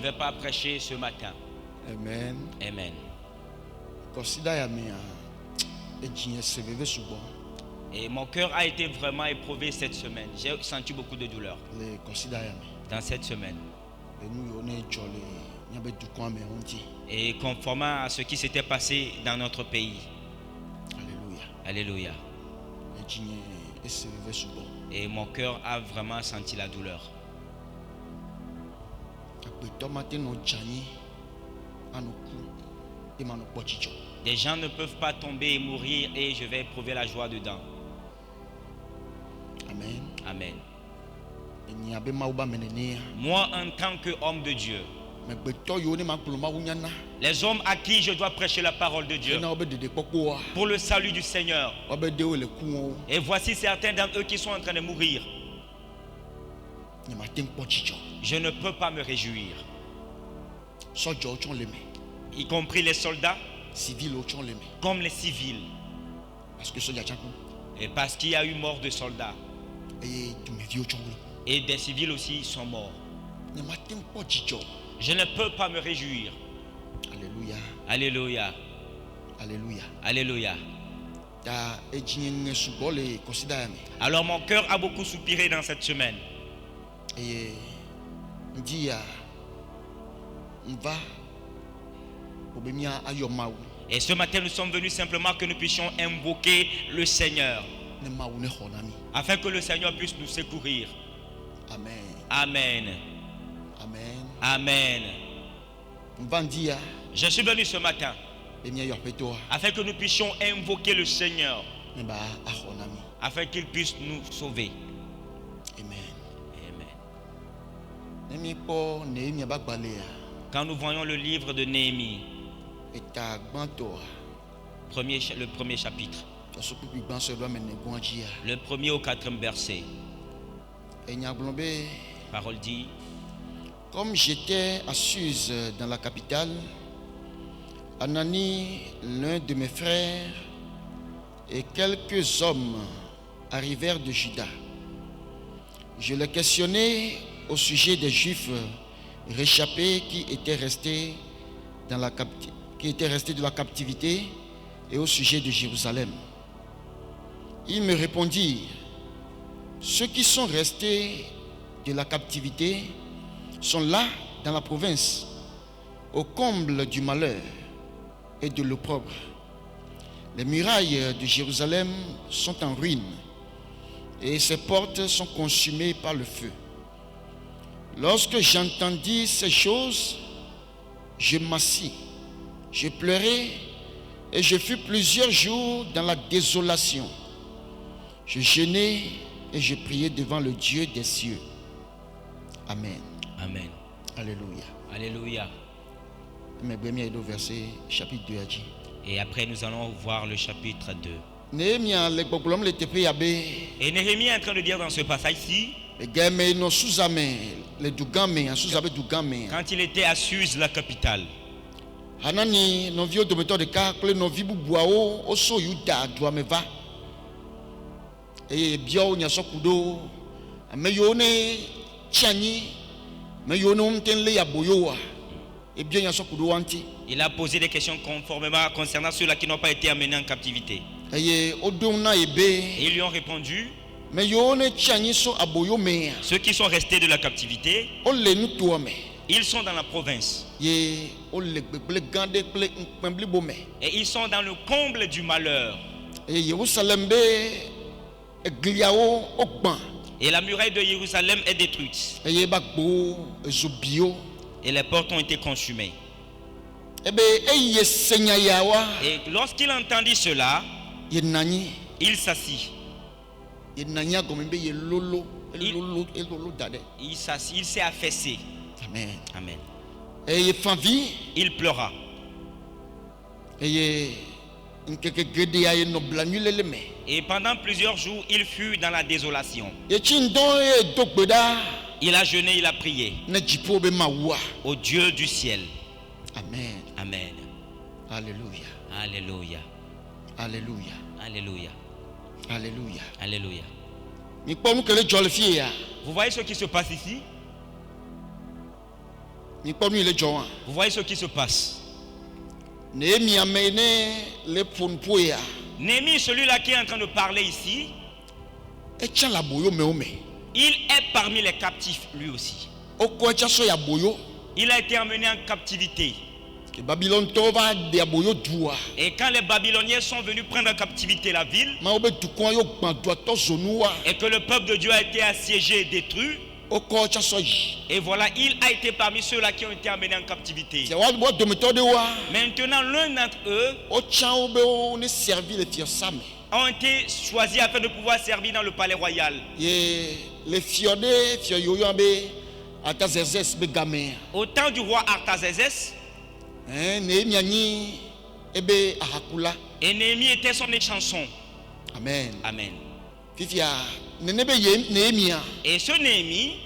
vais pas prêcher ce matin. Amen. Amen. Et mon cœur a été vraiment éprouvé cette semaine. J'ai senti beaucoup de douleur dans cette semaine. Et conformément à ce qui s'était passé dans notre pays. Alléluia. Et mon cœur a vraiment senti la douleur. Des gens ne peuvent pas tomber et mourir et je vais éprouver la joie dedans. Amen. Amen. Moi, en tant qu'homme de Dieu, les hommes à qui je dois prêcher la parole de Dieu pour le salut du Seigneur, et voici certains d'entre eux qui sont en train de mourir, je ne peux pas me réjouir. Y compris les soldats comme les civils, et parce qu'il y a eu mort de soldats et des civils aussi sont morts. Je ne peux pas me réjouir. Alléluia. Alléluia. Alléluia. Alléluia. Alors mon cœur a beaucoup soupiré dans cette semaine. Et ce matin nous sommes venus simplement que nous puissions invoquer le Seigneur afin que le Seigneur puisse nous secourir. Amen. Amen. Amen. Amen. Je suis venu ce matin afin que nous puissions invoquer le Seigneur afin qu'il puisse nous sauver. Amen. Amen. Quand nous voyons le livre de Néhémie, le premier chapitre, le 1er au 4e verset, parole dit: comme j'étais à Suse dans la capitale, Anani, l'un de mes frères, et quelques hommes arrivèrent de Juda. Je les questionnai au sujet des Juifs réchappés qui étaient restés de la captivité et au sujet de Jérusalem. Ils me répondirent: ceux qui sont restés de la captivité sont là dans la province, au comble du malheur et de l'opprobre. Les murailles de Jérusalem sont en ruine et ses portes sont consumées par le feu. Lorsque j'entendis ces choses, je m'assis, je pleurai et je fus plusieurs jours dans la désolation. Je jeûnai et je priai devant le Dieu des cieux. Amen. Amen. Alléluia. Alléluia. Verset chapitre 2. Et après nous allons voir le chapitre 2. Et Néhémie est en train de dire dans ce passage-ci, quand il était à Suse, la capitale, il a posé des questions conformément concernant ceux-là qui n'ont pas été amenés en captivité. Et ils lui ont répondu: ceux qui sont restés de la captivité, ils sont dans la province. Et ils sont dans le comble du malheur. Et la muraille de Jérusalem est détruite. Et les portes ont été consumées. Et lorsqu'il entendit cela, il s'assit. Il s'est affaissé. Amen. Amen. Il pleura. Et pendant plusieurs jours, il fut dans la désolation. Il a jeûné, il a prié au Dieu du ciel. Amen. Amen. Alléluia. Alléluia. Alléluia. Alléluia. Alléluia. Alléluia. Vous voyez ce qui se passe ici? Vous voyez ce qui se passe. Néhémie, celui-là qui est en train de parler ici, il est parmi les captifs lui aussi. Il a été emmené en captivité. Et quand les Babyloniens sont venus prendre en captivité la ville, et que le peuple de Dieu a été assiégé et détruit, et voilà, il a été parmi ceux-là qui ont été emmenés en captivité. Maintenant, l'un d'entre eux ont été choisis afin de pouvoir servir dans le palais royal. Au temps du roi Artaxerxès, et Néhémie était son échanson. Amen. Amen. Et ce Néhémie,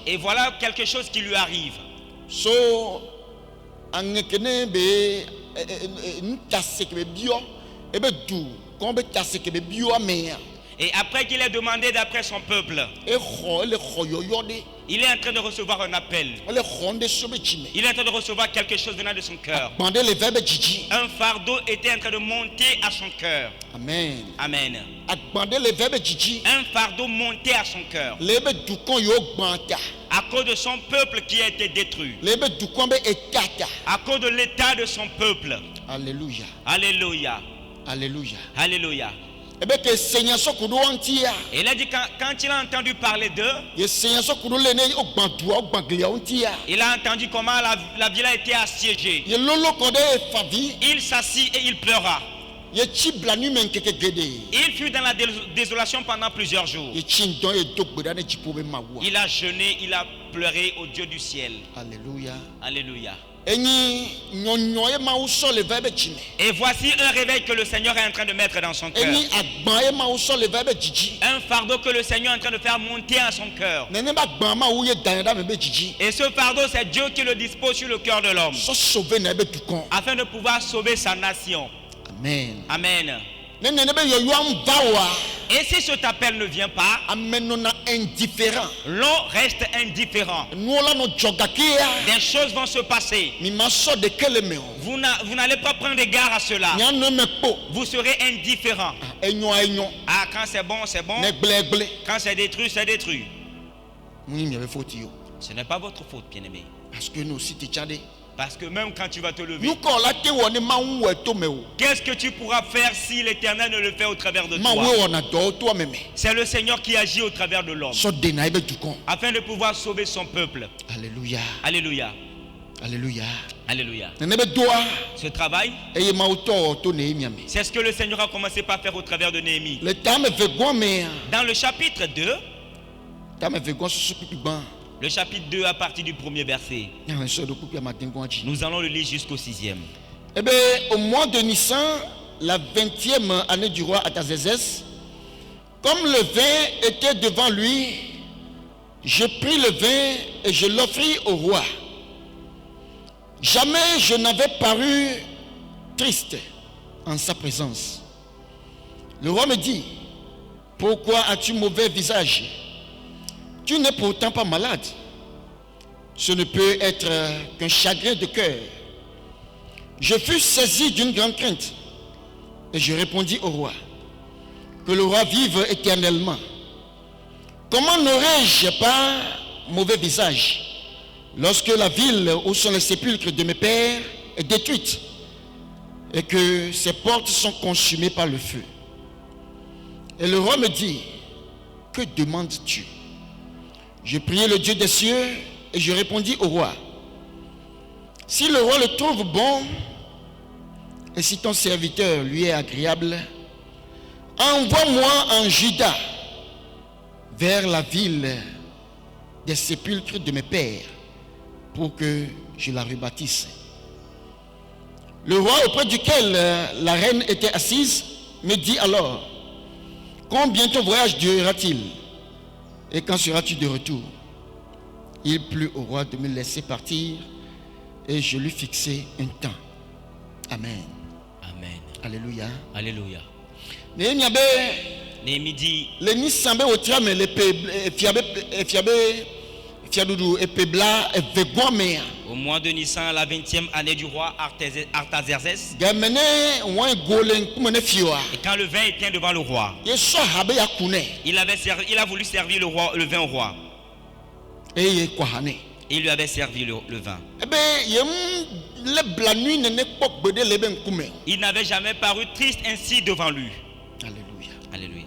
et voilà quelque chose qui lui arrive. Et après qu'il ait demandé d'après son peuple, il est en train de recevoir un appel. Il est en train de recevoir quelque chose venant de son cœur. Un fardeau était en train de monter à son cœur. Amen. Amen. Un fardeau montait à son cœur. À cause de son peuple qui a été détruit. À cause de l'état de son peuple. Alléluia. Alléluia. Alléluia. Alléluia. Et il a dit quand il a entendu parler d'eux, il a entendu comment la ville a été assiégée. Il s'assit et il pleura. Il fut dans la désolation pendant plusieurs jours. Il a jeûné, il a pleuré au Dieu du ciel. Alléluia. Alléluia. Et voici un réveil que le Seigneur est en train de mettre dans son cœur. Un fardeau que le Seigneur est en train de faire monter à son cœur. Et ce fardeau, c'est Dieu qui le dispose sur le cœur de l'homme, afin de pouvoir sauver sa nation. Amen. Amen. Et si cet appel ne vient pas, l'on reste indifférent. Des choses vont se passer. Vous n'allez pas prendre égard à cela. Vous serez indifférent. Ah, quand c'est bon, c'est bon. Quand c'est détruit, c'est détruit. Ce n'est pas votre faute, bien-aimé. Parce que même quand tu vas te lever, qu'est-ce que tu pourras faire si l'Éternel ne le fait au travers de toi? C'est le Seigneur qui agit au travers de l'homme, afin de pouvoir sauver son peuple. Alléluia. Alléluia. Alléluia. Alléluia. Ce travail, c'est ce que le Seigneur a commencé par faire au travers de Néhémie. Dans le chapitre 2, le chapitre 2 à partir du premier verset, nous allons le lire jusqu'au 6e. Au mois de Nissan, la 20e année du roi Artaxerxès, comme le vin était devant lui, je pris le vin et je l'offris au roi. Jamais je n'avais paru triste en sa présence. Le roi me dit: pourquoi as-tu mauvais visage? Tu n'es pourtant pas malade. Ce ne peut être qu'un chagrin de cœur. Je fus saisi d'une grande crainte et je répondis au roi: que le roi vive éternellement. Comment n'aurais-je pas mauvais visage lorsque la ville où sont les sépulcres de mes pères est détruite et que ses portes sont consumées par le feu? Et le roi me dit: que demandes-tu? Je priai le Dieu des cieux et je répondis au roi: si le roi le trouve bon et si ton serviteur lui est agréable, envoie-moi en Juda vers la ville des sépulcres de mes pères pour que je la rebâtisse. Le roi auprès duquel la reine était assise me dit alors: combien ton voyage durera-t-il et quand seras-tu de retour? Il plut au roi de me laisser partir et je lui fixai un temps. Amen. Amen. Alléluia. Alléluia. Néhémie dit: Au mois de Nissan, la 20e année du roi Artaxerxès. Et quand le vin était devant le roi, il a voulu servir le vin au roi. Il lui avait servi le vin. Il n'avait jamais paru triste ainsi devant lui. Alléluia. Alléluia.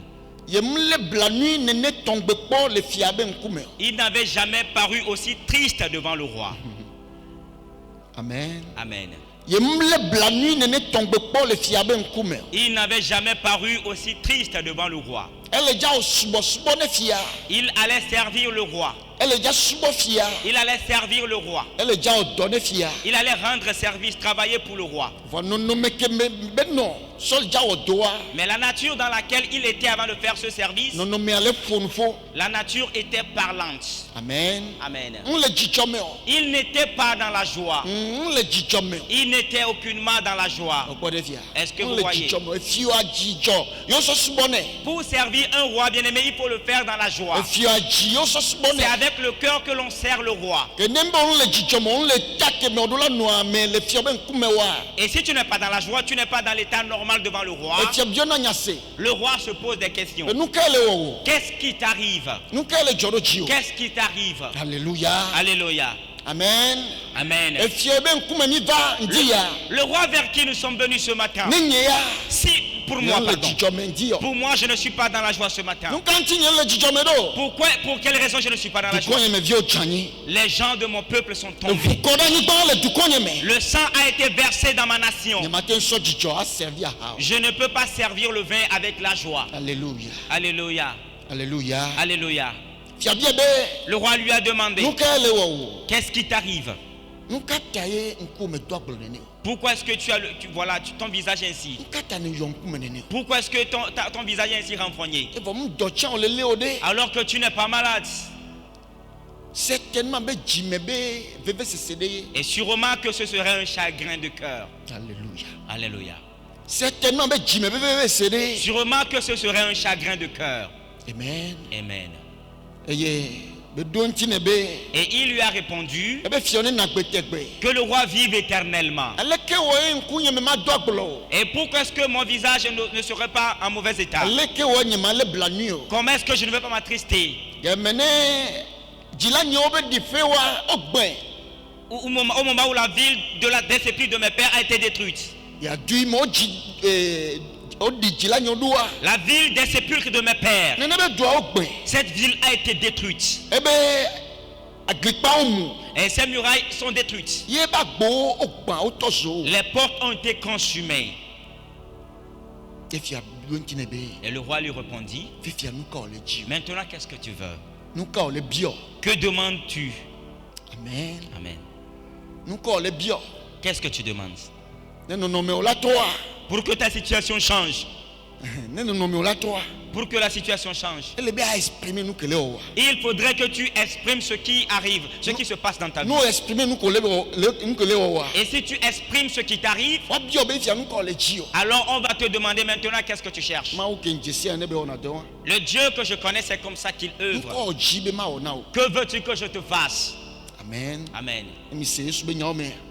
Il n'avait jamais paru aussi triste devant le roi. Amen. Amen. Il n'avait jamais paru aussi triste devant le roi. Il allait servir le roi. Il allait servir le roi. Il allait rendre service, travailler pour le roi. Mais la nature dans laquelle il était avant de faire ce service, la nature était parlante. Amen. Amen. Il n'était pas dans la joie. Il n'était aucunement dans la joie. Est-ce que vous voyez? Pour servir un roi bien-aimé, il faut le faire dans la joie. C'est avec le cœur que l'on sert le roi. Et si tu n'es pas dans la joie, tu n'es pas dans l'état normal devant le roi. Le roi se pose des questions. Qu'est-ce qui t'arrive? Qu'est-ce qui t'arrive? Alléluia. Alléluia. Amen. Amen. Le roi vers qui nous sommes venus ce matin, si pour moi, pour moi je ne suis pas dans la joie ce matin. Pourquoi? Pour quelle raison je ne suis pas dans la joie? Les gens de mon peuple sont tombés. Le sang a été versé dans ma nation. Je ne peux pas servir le vin avec la joie. Alléluia. Alléluia. Alléluia. Alléluia. Le roi lui a demandé, qu'est-ce qui t'arrive? Pourquoi est-ce que voilà, ton visage est ainsi? Pourquoi est-ce que ton visage est ainsi renfrogné? Alors que tu n'es pas malade. Et sûrement que ce serait un chagrin de cœur. Alléluia. Alléluia. Sûrement que ce serait un chagrin de cœur. Amen. Amen. Et il lui a répondu que le roi vive éternellement. Et pourquoi est-ce que mon visage ne serait pas en mauvais état? Comment est-ce que je ne vais pas m'attrister? Au moment où la ville des sépulcres de mes pères a été détruite. La ville des sépulcres de mes pères, cette ville a été détruite. Et ces murailles sont détruites. Les portes ont été consumées. Et le roi lui répondit, maintenant qu'est-ce que tu veux? Que demandes-tu? Amen. Amen. Qu'est-ce que tu demandes? Pour que ta situation change. Pour que la situation change. Il faudrait que tu exprimes ce qui arrive, ce qui se passe dans ta vie. Et si tu exprimes ce qui t'arrive, alors on va te demander maintenant qu'est-ce que tu cherches. Le Dieu que je connais, c'est comme ça qu'il œuvre. Que veux-tu que je te fasse? Amen. Amen.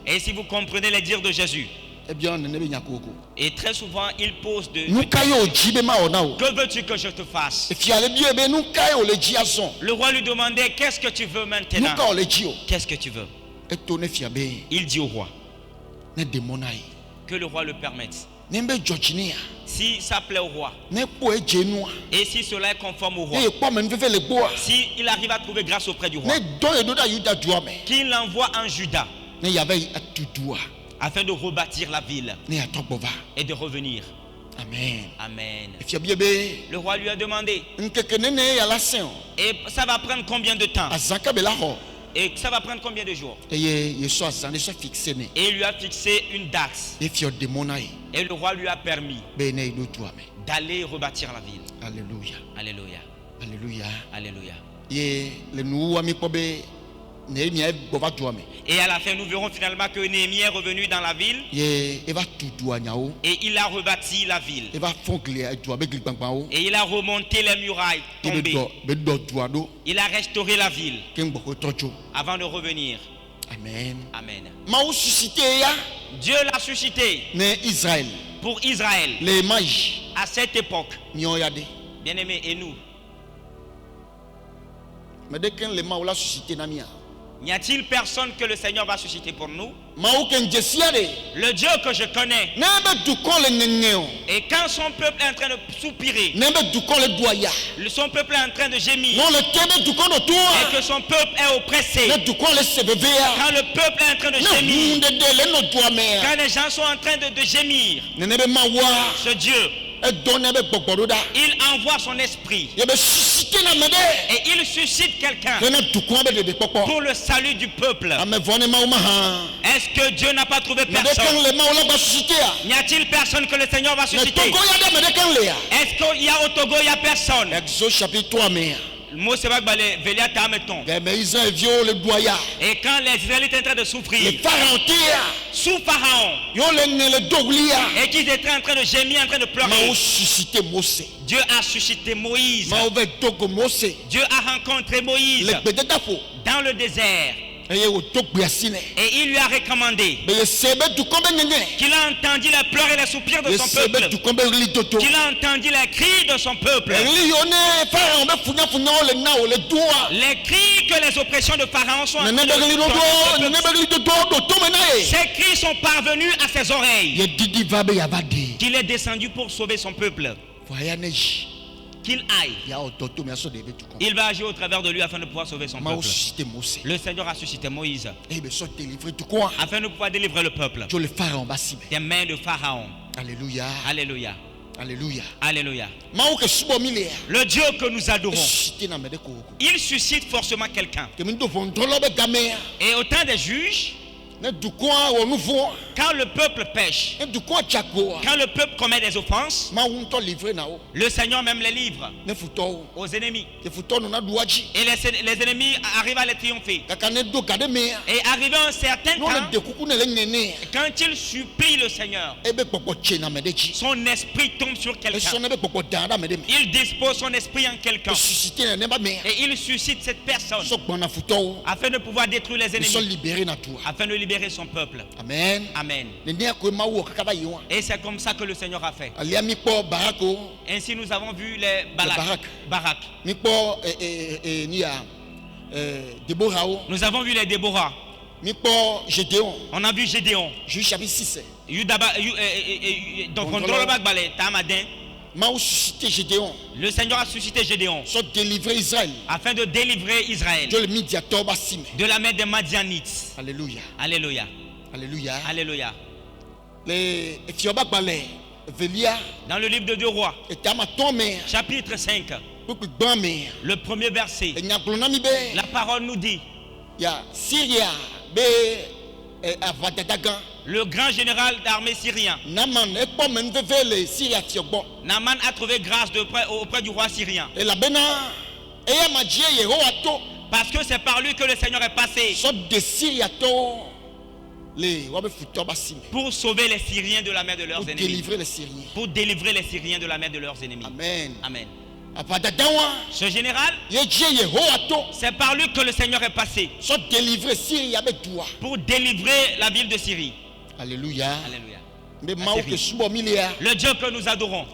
Et si vous comprenez les dires de Jésus, et très souvent il pose de que veux-tu que je te fasse? Le roi lui demandait, qu'est-ce que tu veux maintenant? Qu'est-ce que tu veux? Il dit au roi que le roi le permette. Si ça plaît au roi, et si cela est conforme au roi, si il arrive à trouver grâce auprès du roi, qu'il l'envoie en Juda afin de rebâtir la ville et de revenir. Amen. Amen. Le roi lui a demandé, et ça va prendre combien de temps? Et ça va prendre combien de jours? Et il lui a fixé une date. Et le roi lui a permis d'aller rebâtir la ville. Alléluia. Alléluia. Alléluia. Alléluia. Et à la fin, nous verrons finalement que Néhémie est revenu dans la ville. Et il a rebâti la ville. Et il a remonté les murailles tombées. Il a restauré la ville avant de revenir. Amen. Amen. Dieu l'a suscité pour Israël les mages à cette époque. Bien-aimés, et nous? N'y a-t-il personne que le Seigneur va susciter pour nous? Le Dieu que je connais. Et quand son peuple est en train de soupirer, son peuple est en train de gémir, et que son peuple est oppressé, quand le peuple est en train de gémir, quand les gens sont en train de gémir, ce Dieu, il envoie son esprit et il suscite quelqu'un pour le salut du peuple. Est-ce que Dieu n'a pas trouvé personne? N'y a-t-il personne que le Seigneur va susciter? Est-ce qu'il y a au Togo, il n'y a personne? Exode chapitre 3. Et quand les Israélites étaient en train de souffrir sous Pharaon et qu'ils étaient en train de gémir, en train de pleurer, Dieu a suscité Moïse. Dieu a rencontré Moïse dans le désert. Et il lui a recommandé qu'il a entendu les pleurs et les soupirs de son peuple, qu'il a entendu les cris de son peuple, les cris que les oppressions de Pharaon sont en train de... Ces cris sont parvenus à ses oreilles, qu'il est descendu pour sauver son peuple. Qu'il aille, il va agir au travers de lui afin de pouvoir sauver son peuple. Le Seigneur a suscité Moïse afin de pouvoir délivrer le peuple des mains de Pharaon. Alléluia. Alléluia. Alléluia. Alléluia. Le Dieu que nous adorons, il suscite forcément quelqu'un. Et au temps des juges, quand le peuple pêche, quand le peuple commet des offenses, le Seigneur même les livre aux ennemis. Et les ennemis arrivent à les triompher. Et arrivé à un certain temps, quand il supplie le Seigneur, son esprit tombe sur quelqu'un. Il dispose son esprit en quelqu'un. Et il suscite cette personne afin de pouvoir détruire les ennemis, afin de libérer son peuple. Amen. Amen. Et c'est comme ça que le Seigneur a fait. Ainsi nous avons vu les Barak. Nous avons vu les Déborah. On a vu Gédéon. Juge chapitre 6. Le Seigneur a suscité Gédéon afin de délivrer Israël de la main des Madianites. Alléluia. Alléluia. Alléluia. Alléluia. Dans le livre de 2 Rois, chapitre 5, le premier verset, la parole nous dit: le grand général d'armée syrien, Naaman a trouvé grâce auprès du roi syrien. Parce que c'est par lui que le Seigneur est passé pour sauver les Syriens de la main de leurs ennemis. Pour délivrer les Syriens de la main de leurs ennemis. Amen. Amen. Ce général, c'est par lui que le Seigneur est passé pour délivrer la ville de Syrie. Alléluia. Alléluia. Le Dieu que nous adorons,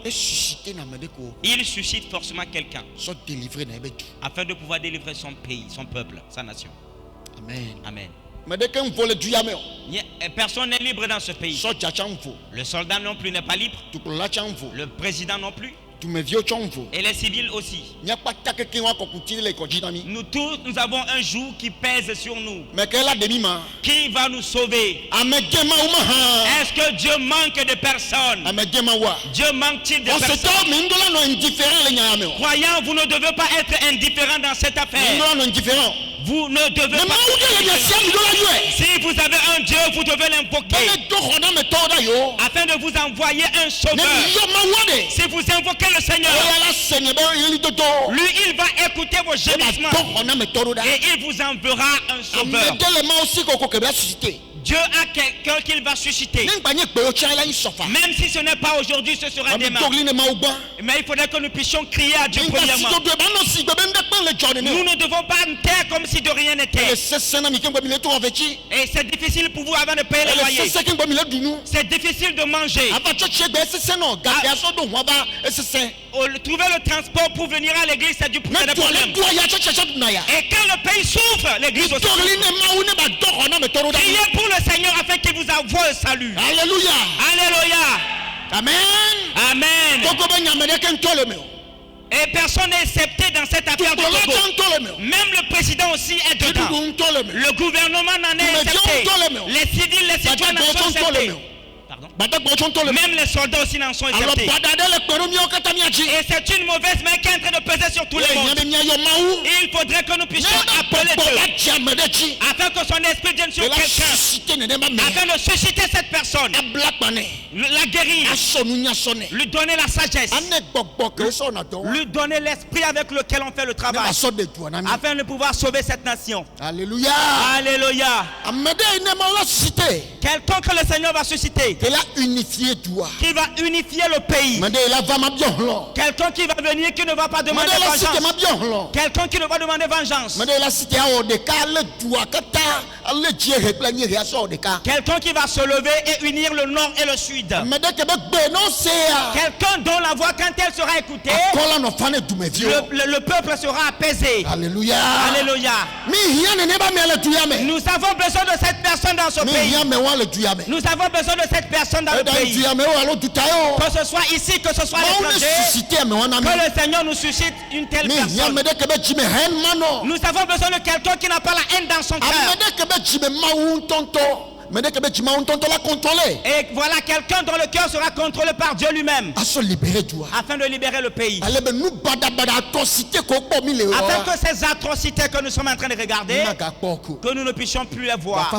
il suscite forcément quelqu'un afin de pouvoir délivrer son pays, son peuple, sa nation. Amen. Amen. Personne n'est libre dans ce pays. Le soldat non plus n'est pas libre. Le président non plus. Et les civils aussi. Nous tous, nous avons un joug qui pèse sur nous. Qui va nous sauver? Est-ce que Dieu manque de personnes? Dieu manque-t-il de personnes? Croyants, vous ne devez pas être indifférents dans cette affaire. Vous ne devez pas. Si vous avez un Dieu, vous devez l'invoquer. afin de vous envoyer un sauveur. Si vous invoquez le Seigneur, lui il va écouter vos gémissements et il vous enverra un sauveur. Dieu a quelqu'un qu'il va susciter. Même si ce n'est pas aujourd'hui, ce sera demain. Mais il faudrait que nous puissions crier à Dieu premièrement. Nous ne devons pas nous taire comme si de rien n'était. Et c'est difficile pour vous avant de payer le loyer. C'est difficile de manger. Trouver le transport pour venir à l'église, c'est du problème. Et quand le pays souffre, l'église aussi. Priez pour le Seigneur afin qu'il vous envoie le salut. Alléluia. Alléluia. Amen. Amen. Et personne n'est accepté dans cette affaire de Togo. Même le président aussi est dedans. Le gouvernement n'en est accepté. Les civils, les citoyens n'en sont acceptés. Même les soldats aussi n'en sont acceptés. Et c'est une mauvaise main qui est en train de peser sur tout le monde. Il faudrait que nous puissions appeler Dieu afin que son esprit vienne sur quelqu'un, afin de susciter cette personne, la guérir, lui donner la sagesse, lui donner l'esprit avec lequel on fait le travail, afin de pouvoir sauver cette nation. Alléluia. Alléluia. Quelqu'un que le Seigneur va susciter, qui va unifier le pays. Quelqu'un qui va venir, qui ne va pas demander vengeance. Quelqu'un qui ne va demander vengeance. Quelqu'un qui va se lever et unir le nord et le sud. Quelqu'un dont la voix, quand elle sera écoutée, le peuple sera apaisé. Alléluia. Alléluia. Nous avons besoin de cette personne dans ce pays. Nous avons besoin de cette personne dans le pays. Que ce soit ici, que ce soit à l'étranger, que le Seigneur nous suscite une telle personne. Nous avons besoin de quelqu'un qui n'a pas la haine dans son cœur. Et voilà quelqu'un dont le cœur sera contrôlé par Dieu lui-même, afin de libérer le pays, afin que ces atrocités que nous sommes en train de regarder, que nous ne puissions plus les voir, que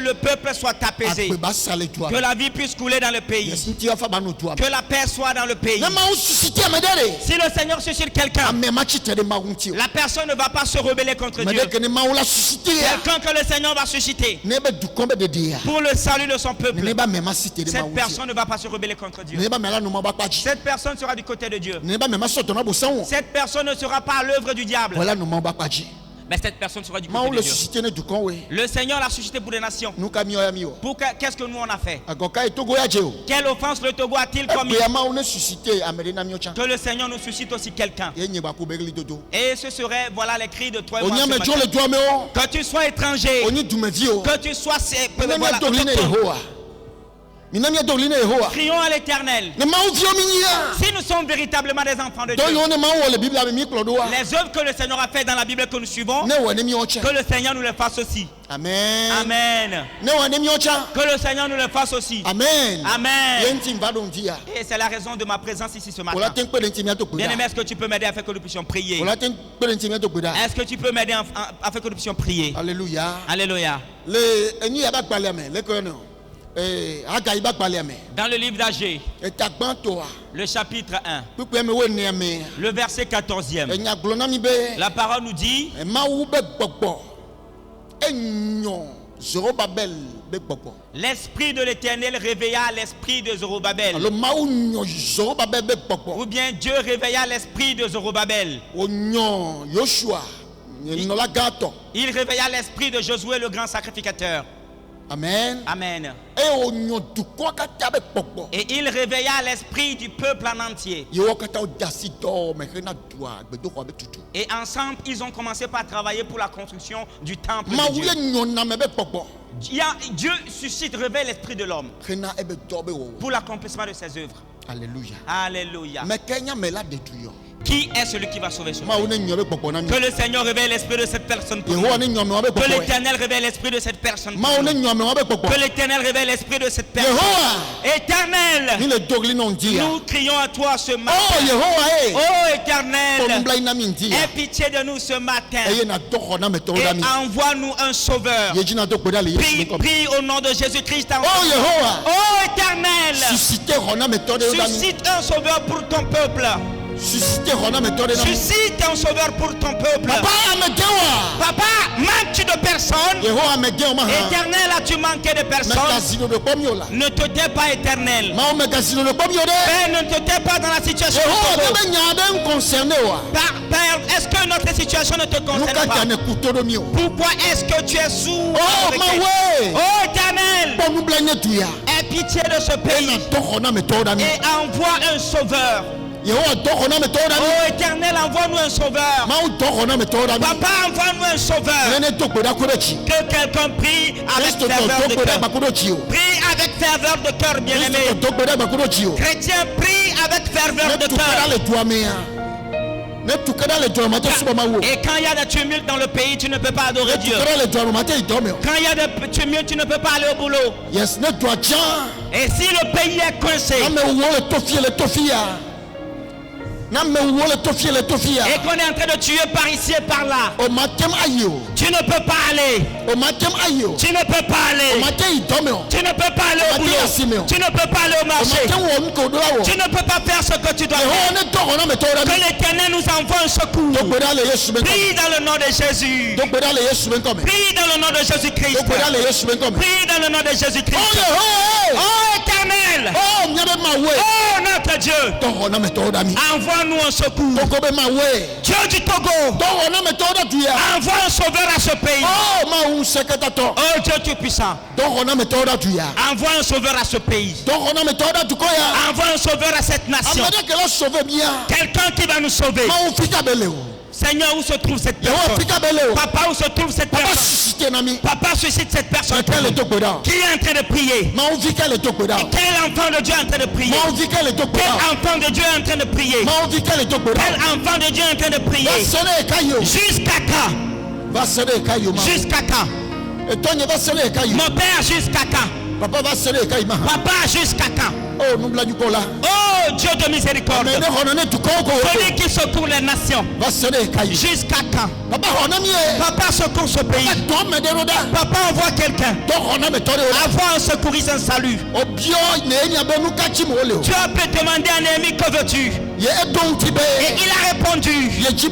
le peuple soit apaisé, que la vie puisse couler dans le pays, que la paix soit dans le pays. Si le Seigneur suscite quelqu'un, la personne ne va pas se rebeller contre Dieu. Quelqu'un que le Seigneur va susciter pour le salut de son peuple, cette personne ne va pas se rebeller contre Dieu. Cette personne sera du côté de Dieu. Cette personne ne sera pas à l'œuvre du diable. Mais cette personne sera du côté de Dieu. Le Seigneur l'a suscité pour les nations. Qu'est-ce que nous on a fait? Quelle offense le Togo a-t-il commis? Que le Seigneur nous suscite aussi quelqu'un. Et ce serait, voilà les cris de toi et moi. Que tu sois étranger, que tu sois crions à l'Éternel. Si nous sommes véritablement des enfants de Dieu, les œuvres que le Seigneur a fait dans la Bible que nous suivons, que le Seigneur nous les fasse aussi. Amen. Amen. Que le Seigneur nous le fasse aussi. Amen. Amen. Et c'est la raison de ma présence ici ce matin. Bien-aimé, est-ce que tu peux m'aider afin que nous puissions prier? Est-ce que tu peux m'aider afin que nous puissions prier? Alléluia. Alléluia. Dans le livre d'Agé, le chapitre 1, le verset 14e, la parole nous dit: l'esprit de l'Éternel réveilla l'esprit de Zorobabel. Ou bien Dieu réveilla l'esprit de Zorobabel. Il réveilla l'esprit de Josué, le grand sacrificateur. Amen. Amen. Et il réveilla l'esprit du peuple en entier. Et ensemble, ils ont commencé par travailler pour la construction du temple de Dieu. Dieu suscite, réveille l'esprit de l'homme pour l'accomplissement de ses œuvres. Alléluia. Alléluia. Qui est celui qui va sauver ce pays? Que le Seigneur réveille l'esprit de cette personne. Que l'Éternel réveille l'esprit de cette personne. Que l'Éternel réveille l'esprit de cette personne. Éternel, nous crions à toi ce matin. Oh Éternel, aie pitié de nous ce matin et envoie-nous un sauveur. Prie au nom de Jésus-Christ. Oh Éternel, suscite un sauveur pour ton peuple. Suscite un sauveur pour ton peuple. Papa, manques-tu de personnes? Éternel, as-tu manqué de personnes? Ne te tais pas, Éternel. Père, ne te tais pas dans la situation. Père, est-ce que notre situation ne te concerne pas? Pourquoi est-ce que tu es sourd? Oh Éternel, aie pitié de ce pays et envoie un sauveur. Oh Éternel, envoie-nous un sauveur. Papa, envoie-nous un sauveur. Que quelqu'un prie avec ferveur de cœur. Prie avec ferveur de cœur, bien-aimé. Chrétien, prie avec ferveur de cœur. Et quand il y a des tumultes dans le pays, tu ne peux pas adorer Dieu. Quand il y a des tumultes, tu ne peux pas aller au boulot. Et si le pays est coincé et qu'on est en train de tuer par ici et par là, tu ne peux pas aller. Tu ne peux pas aller. Tu ne peux pas aller au boulot. Tu ne peux pas aller au marché. Tu ne peux pas faire ce que tu dois faire. Que l'Éternel nous envoie un secours. Prie dans le nom de Jésus. Prie dans le nom de Jésus-Christ. Prie dans le nom de Jésus-Christ. Oh Éternel, oh notre Dieu, envoie-nous un secours. Dieu du Togo, envoie un sauveur à ce pays. Oh Dieu tu es puissant, envoie un sauveur à ce pays. Envoie un sauveur à cette nation. Quelqu'un qui va nous sauver. Seigneur, où se trouve cette personne? Papa, où se trouve cette personne? Papa, suscite cette personne qui est en train de prier. Quel enfant de Dieu est en train de prier? Quel enfant de Dieu est en train de prier? Quel enfant de Dieu est en train de prier? Jusqu'à quand? Jusqu'à quand? Mon père, jusqu'à quand? Papa, jusqu'à quand? Oh Dieu de miséricorde, celui qui secourt les nations, jusqu'à quand? Papa, secours ce pays. Papa, envoie quelqu'un. Envoie un secouriste, un salut. Tu as pu demander à un ennemi que veux-tu? Et il a répondu qu'il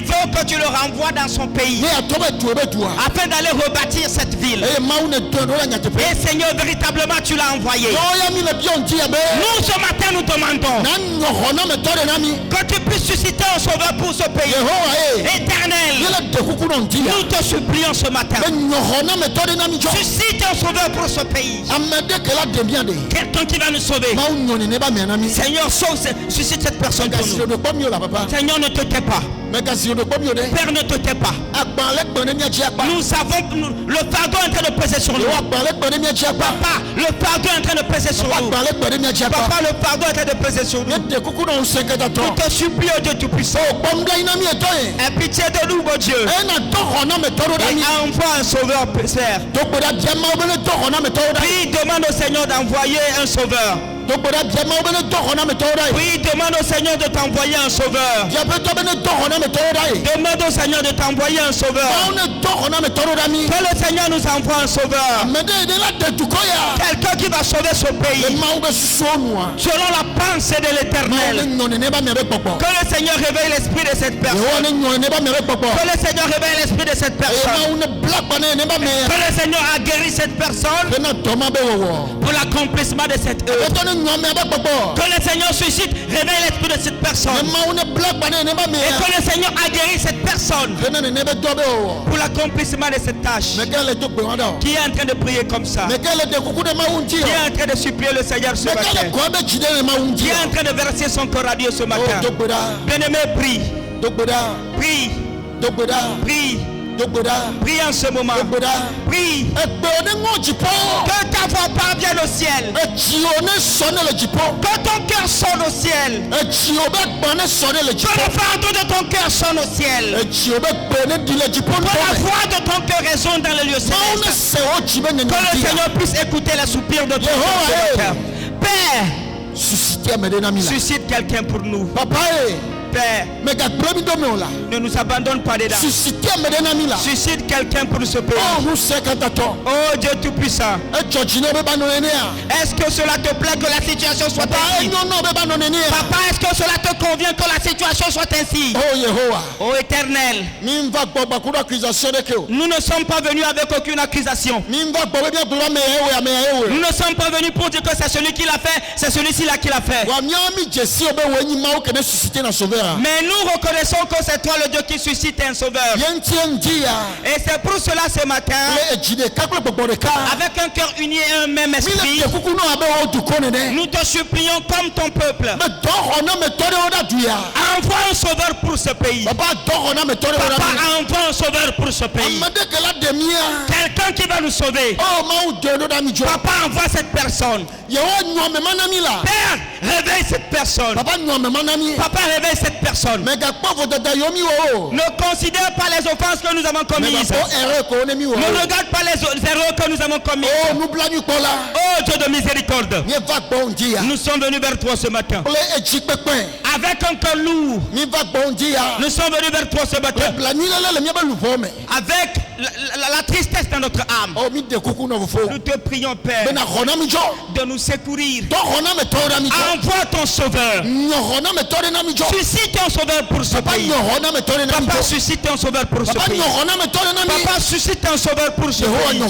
veut que tu le renvoies dans son pays afin d'aller rebâtir cette ville. Et Seigneur, véritablement tu l'as envoyé. Nous ce matin nous demandons que tu puisses susciter un sauveur pour ce pays. Éternel, nous te supplions ce matin, suscite un sauveur pour ce pays. Quelqu'un qui va nous sauver. Seigneur, suscite cette personne pour nous. Seigneur, ne te tais pas. Père, ne te tais pas. Nous savons le fardeau est en train de peser sur nous. Papa, le fardeau est en train de peser sur nous. Papa, le fardeau est en train de peser sur nous. Nous te supplions, Dieu Tout-Puissant. Aie pitié de nous, mon Dieu. Et envoie un sauveur, Père. Prie, demande au Seigneur d'envoyer un sauveur. Oui, demande au Seigneur de t'envoyer un sauveur. Demande au Seigneur de t'envoyer un sauveur. Que le Seigneur nous envoie un sauveur. Quelqu'un qui va sauver ce pays selon la pensée de l'Éternel. Que le Seigneur réveille l'esprit de cette personne. Que le Seigneur réveille l'esprit de cette personne. Que le Seigneur a guéri cette personne pour l'accomplissement de cette œuvre. Que le Seigneur suscite, réveille l'esprit de cette personne. Et que le Seigneur a guéri cette personne pour l'accomplissement de cette tâche. Qui est en train de prier comme ça? Qui est en train de supplier le Seigneur ce matin? Qui est en train de verser son corps à Dieu ce matin? Bien-aimé, prie. Prie. Prie. Prie en ce moment. Prie. Que ta voix parvienne au ciel. Que ton cœur sonne au ciel. Que le fardeau de ton cœur sonne au ciel. Que la voix de ton cœur résonne dans le lieu céleste. Que le Seigneur puisse écouter les soupirs de ton cœur. Père, suscite quelqu'un pour nous. Père, ne nous abandonne pas dedans. Suscite quelqu'un pour ce pays. Oh Dieu Tout-Puissant. Est-ce que cela te plaît que la situation soit ainsi? Papa, est-ce que cela te convient que la situation soit ainsi? Oh Éternel, nous ne sommes pas venus avec aucune accusation. Nous ne sommes pas venus pour dire que c'est celui qui l'a fait, c'est celui-ci là qui l'a fait. Mais nous reconnaissons que c'est toi le Dieu qui suscite un sauveur. Et c'est pour cela ce matin, avec un cœur uni et un même esprit, nous te supplions comme ton peuple. Envoie un sauveur pour ce pays. Papa, envoie un sauveur pour ce pays. Quelqu'un qui va nous sauver. Papa, envoie cette personne. Père, réveille cette personne. Papa, réveille cette personne. Ne considère pas les offenses que nous avons commises. Ne regarde pas les erreurs que nous avons commises. Oh Dieu de miséricorde, nous sommes venus vers toi ce matin avec un cœur lourd. Nous sommes venus vers toi ce matin avec la tristesse dans notre âme. Nous te prions, Père, de nous secourir. Envoie ton sauveur. Suscite un sauveur pour ce pays. Papa, suscite un sauveur pour ce pays. Papa, suscite un sauveur pour ce pays.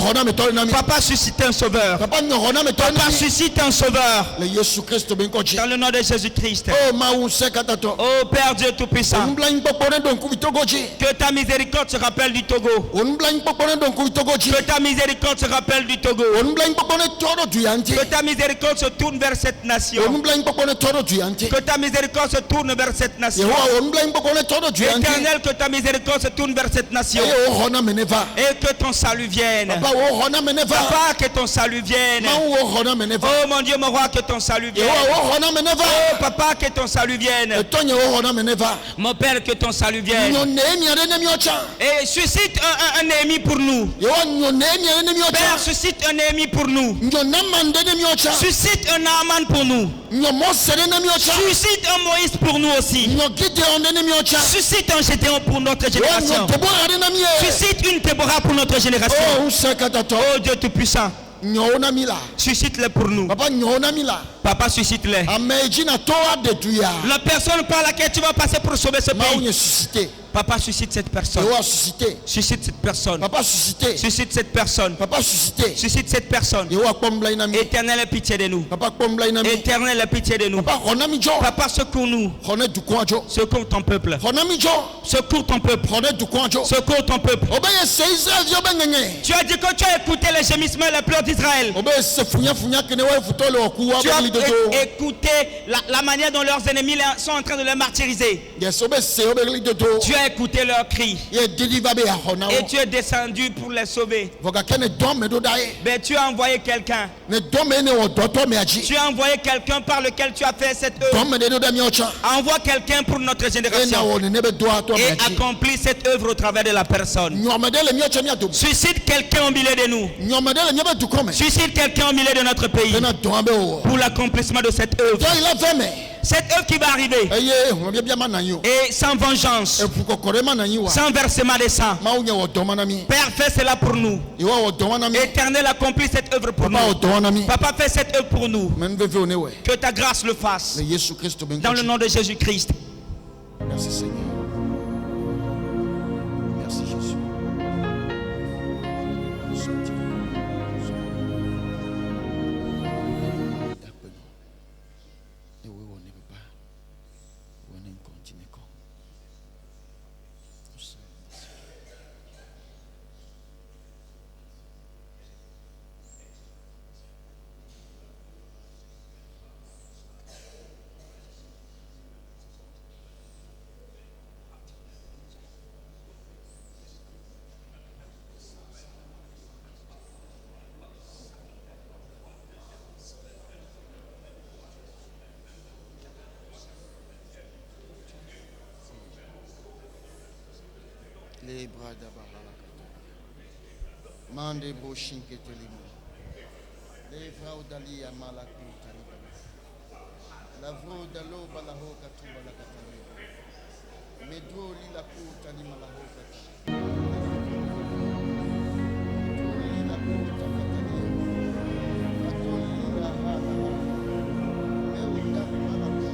Papa, suscite un sauveur. Papa, suscite un sauveur. Dans le nom de Jésus-Christ. Oh Père Dieu Tout-Puissant, que ta miséricorde se rappelle du Togo. Que ta miséricorde se rappelle du Togo. Que ta miséricorde se tourne vers cette nation. Que ta miséricorde se tourne vers cette nation. Éternel, que ta miséricorde se tourne vers cette nation. Et que ton salut vienne. Papa, que ton salut vienne. Oh mon Dieu, mon roi, que ton salut vienne. Oh papa, que ton salut vienne. Mon Père, que ton salut vienne. Et suscite un ennemi pour nous. Père, suscite un ennemi pour nous. Suscite un Naaman pour nous. Suscite un Moïse pour nous aussi. Suscite un Gédéon pour notre génération. Suscite une Déborah pour notre génération. Oh Dieu Tout-Puissant, suscite-les pour nous. Papa, suscite-les. La personne par laquelle tu vas passer pour sauver ce pays. Papa, suscite cette personne. Suscite cette personne. Papa, suscite cette personne. Papa, suscite cette personne. Éternel, aie pitié de nous. Éternel, aie pitié de nous. Papa, secours-nous. Secours ton peuple. Secours ton peuple. Secours ton peuple. Tu as dit que tu as écouté les gémissements et les pleurs d'Israël. Tu as écouté la manière dont leurs ennemis sont en train de les martyriser. Tu as écouté leurs cris. Et tu es descendu pour les sauver. Mais tu as envoyé quelqu'un. Tu as envoyé quelqu'un par lequel tu as fait cette œuvre. Envoie quelqu'un pour notre génération. Et accomplis cette œuvre au travers de la personne. Suscite quelqu'un au milieu de nous. Suscite quelqu'un au milieu de notre pays. Pour l'accomplissement de cette œuvre. Cette œuvre qui va arriver. Et sans vengeance. Sans versement de sang. Père, fais cela pour nous. Éternel, accomplis cette œuvre pour nous. Papa, fais cette œuvre pour nous. Que ta grâce le fasse. Dans le nom de Jésus-Christ. Merci Seigneur. Merci Jésus. Mande boshinke telimo. Levra udali amalaku taliba. Lavro dalo balaho katuba la katali. Medro lila ku talima la hokati. Lila ku takatali. Atoli la hala. Meuda malaku.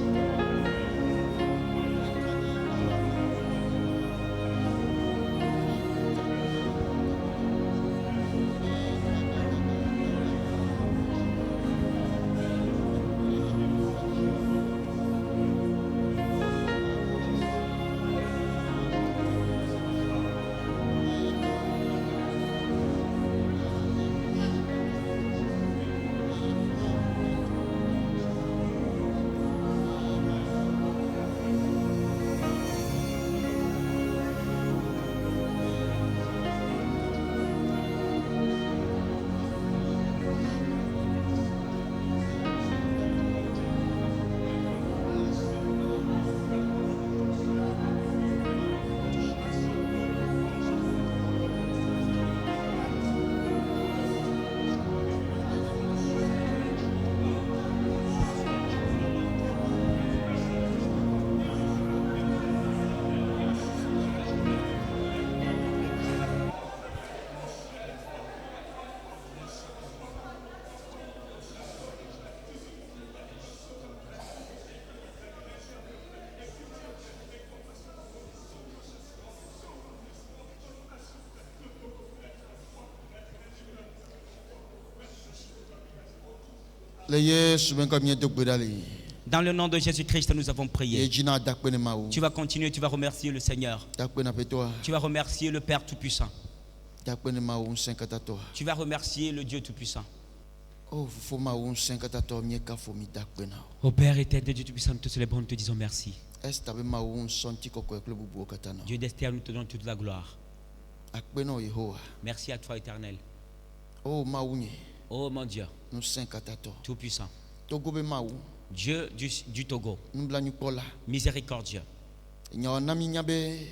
Dans le nom de Jésus-Christ, nous avons prié. Tu vas continuer, tu vas remercier le Seigneur. Tu vas remercier le Père Tout-Puissant. Tu vas remercier le Dieu Tout-Puissant. Au Père éternel, Dieu Tout-Puissant, nous te célébrons, nous te disons merci. Dieu d'Esther, nous te donnons toute la gloire. Merci à toi, éternel. Oh mon Dieu, Tout-Puissant, Dieu du Togo, miséricordieux.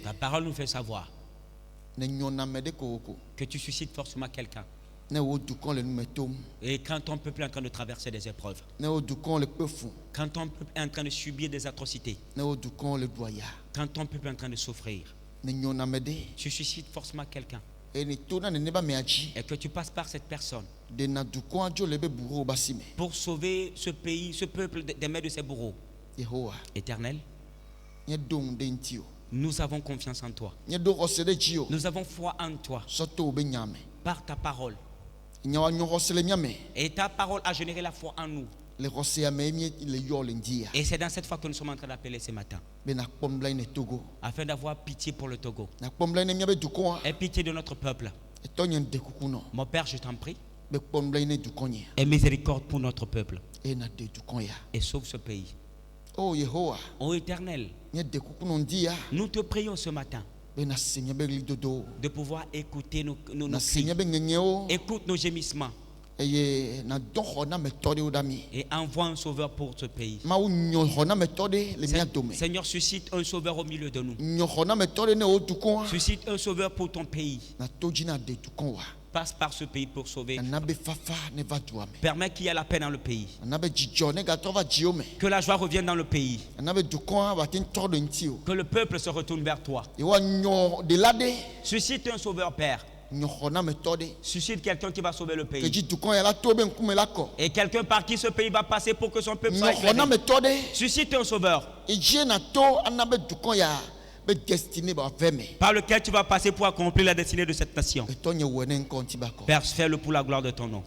Ta parole nous fait savoir que tu suscites forcément quelqu'un. Et quand ton peuple est en train de traverser des épreuves, quand ton peuple est en train de subir des atrocités, quand ton peuple est en train de souffrir, tu suscites forcément quelqu'un. Et que tu passes par cette personne pour sauver ce pays, ce peuple des mains de ses bourreaux. Éternel, nous avons confiance en toi. Nous avons foi en toi. Par ta parole. Et ta parole a généré la foi en nous. Et c'est dans cette foi que nous sommes en train d'appeler ce matin, afin d'avoir pitié pour le Togo et pitié de notre peuple. Mon Père, je t'en prie, aie miséricorde pour notre peuple et sauve ce pays. Oh Éternel, nous te prions ce matin de pouvoir écouter nos cris. Écoute nos gémissements. Et envoie un sauveur pour ce pays. Seigneur, suscite un sauveur au milieu de nous. Suscite un sauveur pour ton pays. Passe par ce pays pour sauver. Permets qu'il y ait la paix dans le pays. Que la joie revienne dans le pays. Que le peuple se retourne vers toi. Suscite un sauveur, Père. Suscite quelqu'un qui va sauver le pays. Et quelqu'un par qui ce pays va passer pour que son peuple soit éclairé. Suscite un sauveur par lequel tu vas passer pour accomplir la destinée de cette nation. Père, fais-le pour la gloire de ton nom.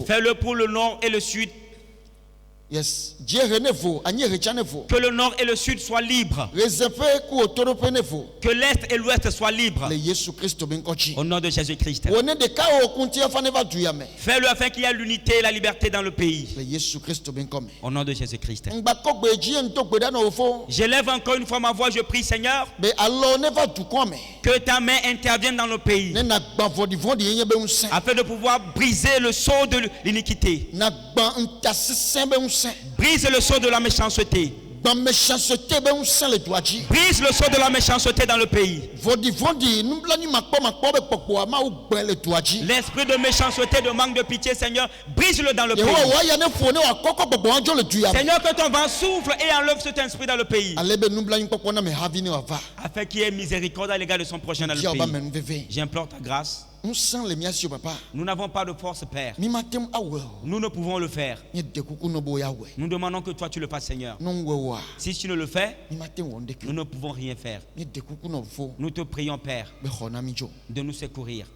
Fais-le pour le nord et le sud. Yes. Que le nord et le sud soient libres. Que l'est et l'ouest soient libres. Au nom de Jésus-Christ. Fais-le afin qu'il y ait l'unité et la liberté dans le pays. Au nom de Jésus-Christ. J'élève encore une fois ma voix, je prie, Seigneur, que ta main intervienne dans le pays afin de pouvoir briser le sceau de l'iniquité. Brise le sceau de la méchanceté. Brise le sceau de la méchanceté dans le pays. L'esprit de méchanceté, de manque de pitié, Seigneur, brise-le dans le pays. Seigneur, que ton vent souffle et enlève cet esprit dans le pays. Afin qu'il y ait miséricorde à l'égard de son prochain dans le pays. J'implore ta grâce. Nous n'avons pas de force, Père. Nous ne pouvons le faire. Nous demandons que toi tu le fasses, Seigneur. Si tu ne le fais, nous ne pouvons rien faire. Nous te prions, Père, de nous secourir.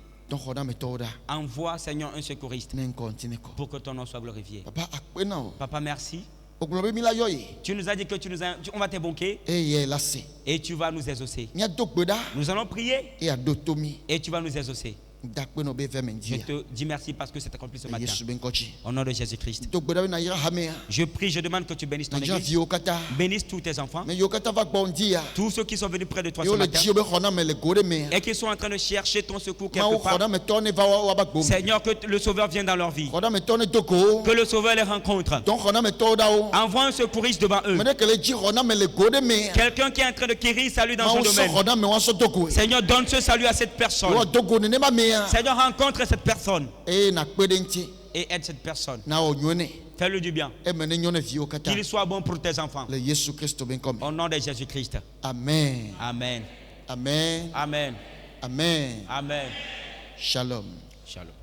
Envoie, Seigneur, un secouriste pour que ton nom soit glorifié. Papa, merci. Tu nous as dit que on va t'évoquer et tu vas nous exaucer. Nous allons prier et tu vas nous exaucer. Je te dis merci parce que c'est accompli ce matin. Au nom de Jésus-Christ. Je prie, je demande que tu bénisses ton église. Bénisse tous tes enfants. Tous ceux qui sont venus près de toi ce matin et qui sont en train de chercher ton secours quelque part. Seigneur, que le Sauveur vienne dans leur vie. Que le Sauveur les rencontre. Envoie un secouriste devant eux. Quelqu'un qui est en train de quérir salut dans son domaine. Seigneur, donne ce salut à cette personne. Seigneur, rencontre cette personne et aide cette personne. Fais-le du bien. Qu'il soit bon pour tes enfants. Au nom de Jésus-Christ. Amen. Amen. Amen. Amen. Amen. Amen. Shalom. Shalom.